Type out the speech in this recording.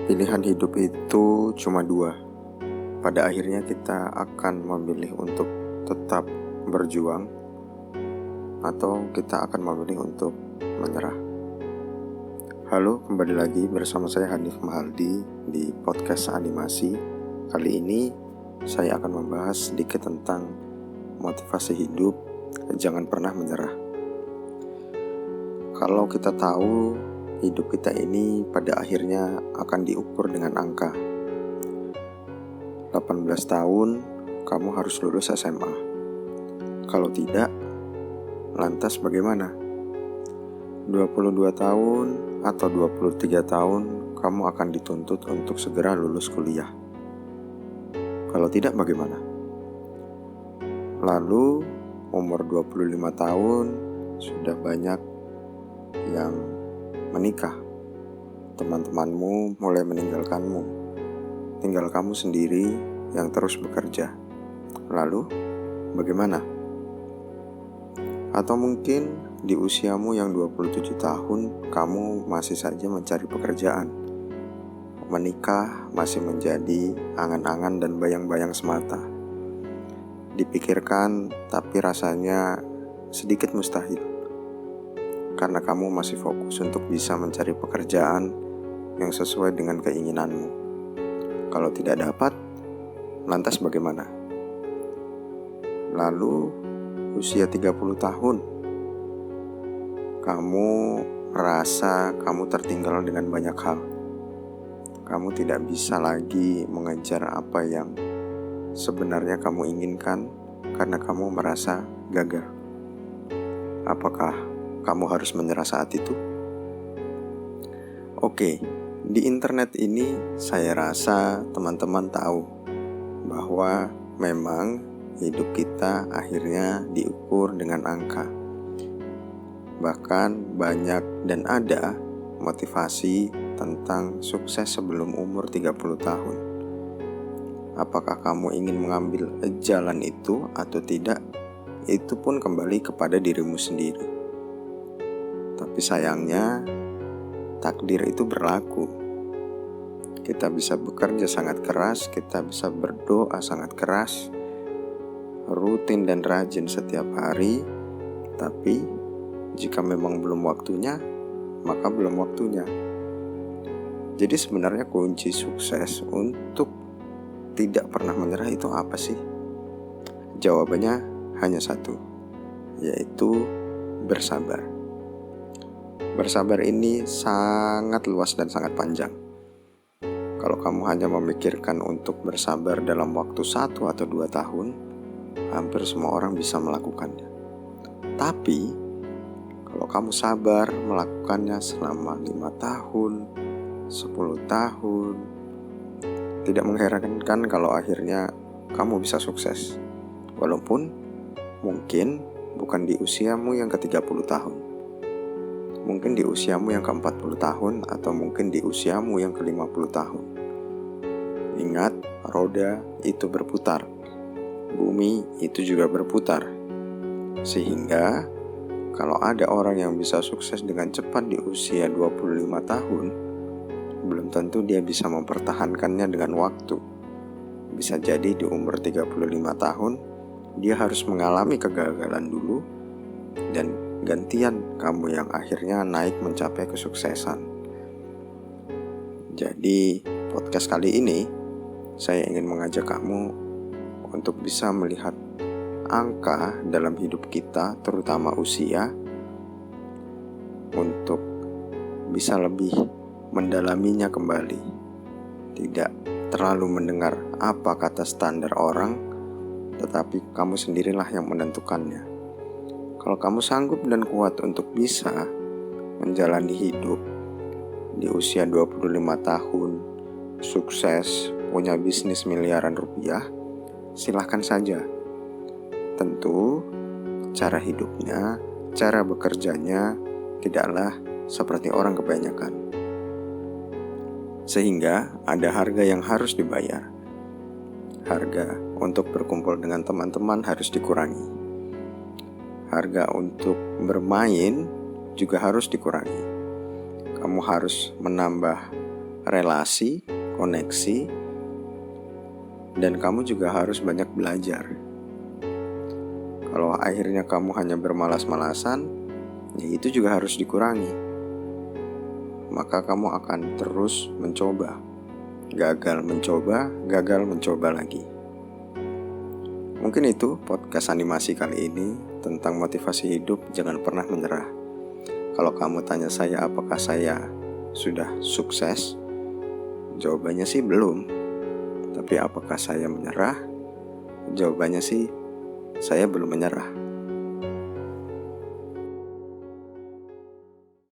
Pilihan hidup itu cuma dua. Pada akhirnya kita akan memilih untuk tetap berjuang, atau kita akan memilih untuk menyerah. Halo, kembali lagi bersama saya Hanif Mahaldi di podcast animasi. Kali ini saya akan membahas sedikit tentang motivasi hidup. Jangan pernah menyerah. Kalau kita tahu hidup kita ini pada akhirnya akan diukur dengan angka. 18 tahun kamu harus lulus SMA. Kalau tidak, lantas bagaimana? 22 tahun atau 23 tahun kamu akan dituntut untuk segera lulus kuliah. Kalau tidak bagaimana? Lalu umur 25 tahun sudah banyak yang menikah. Teman-temanmu mulai meninggalkanmu. Tinggal kamu sendiri yang terus bekerja. Lalu bagaimana? Atau mungkin di usiamu yang 27 tahun kamu masih saja mencari pekerjaan. Menikah masih menjadi angan-angan dan bayang-bayang semata. Dipikirkan tapi rasanya sedikit mustahil. Karena kamu masih fokus untuk bisa mencari pekerjaan yang sesuai dengan keinginanmu. Kalau tidak dapat, lantas bagaimana? Lalu usia 30 tahun, kamu merasa kamu tertinggal dengan banyak hal. Kamu tidak bisa lagi mengejar apa yang sebenarnya kamu inginkan karena kamu merasa gagal. Apakah kamu harus menyerah saat itu? Oke, di internet ini saya rasa teman-teman tahu bahwa memang hidup kita akhirnya diukur dengan angka. Bahkan banyak dan ada motivasi tentang sukses sebelum umur 30 tahun. Apakah kamu ingin mengambil jalan itu atau tidak? Itu pun kembali kepada dirimu sendiri. Tapi sayangnya, takdir itu berlaku. Kita bisa bekerja sangat keras, kita bisa berdoa sangat keras, rutin dan rajin setiap hari. Tapi jika memang belum waktunya, maka belum waktunya. Jadi sebenarnya kunci sukses untuk tidak pernah menyerah itu apa sih? Jawabannya hanya satu, yaitu bersabar. Bersabar ini sangat luas dan sangat panjang. Kalau kamu hanya memikirkan untuk bersabar dalam waktu 1 atau 2 tahun, hampir semua orang bisa melakukannya. Tapi, kalau kamu sabar melakukannya selama 5 tahun, 10 tahun, tidak mengherankan kalau akhirnya kamu bisa sukses. Walaupun mungkin bukan di usiamu yang ke-30 tahun. Mungkin di usiamu yang ke-40 tahun atau mungkin di usiamu yang ke-50 tahun. Ingat, roda itu berputar. Bumi itu juga berputar. Sehingga kalau ada orang yang bisa sukses dengan cepat di usia 25 tahun, belum tentu dia bisa mempertahankannya dengan waktu. Bisa jadi di umur 35 tahun, dia harus mengalami kegagalan dulu dan gantian kamu yang akhirnya naik mencapai kesuksesan. Jadi podcast kali ini saya ingin mengajak kamu untuk bisa melihat angka dalam hidup kita, terutama usia, untuk bisa lebih mendalaminya kembali. Tidak terlalu mendengar apa kata standar orang, tetapi kamu sendirilah yang menentukannya. Kalau kamu sanggup dan kuat untuk bisa menjalani hidup di usia 25 tahun, sukses, punya bisnis miliaran rupiah, silahkan saja. Tentu, cara hidupnya, cara bekerjanya tidaklah seperti orang kebanyakan. Sehingga ada harga yang harus dibayar. Harga untuk berkumpul dengan teman-teman harus dikurangi. Harga untuk bermain juga harus dikurangi. Kamu harus menambah relasi, koneksi, dan kamu juga harus banyak belajar. Kalau akhirnya kamu hanya bermalas-malasan, ya itu juga harus dikurangi. Maka kamu akan terus mencoba. Gagal mencoba lagi. Mungkin itu podcast animasi kali ini tentang motivasi hidup, jangan pernah menyerah. Kalau kamu tanya saya apakah saya sudah sukses, jawabannya sih belum. Tapi apakah saya menyerah? Jawabannya sih saya belum menyerah.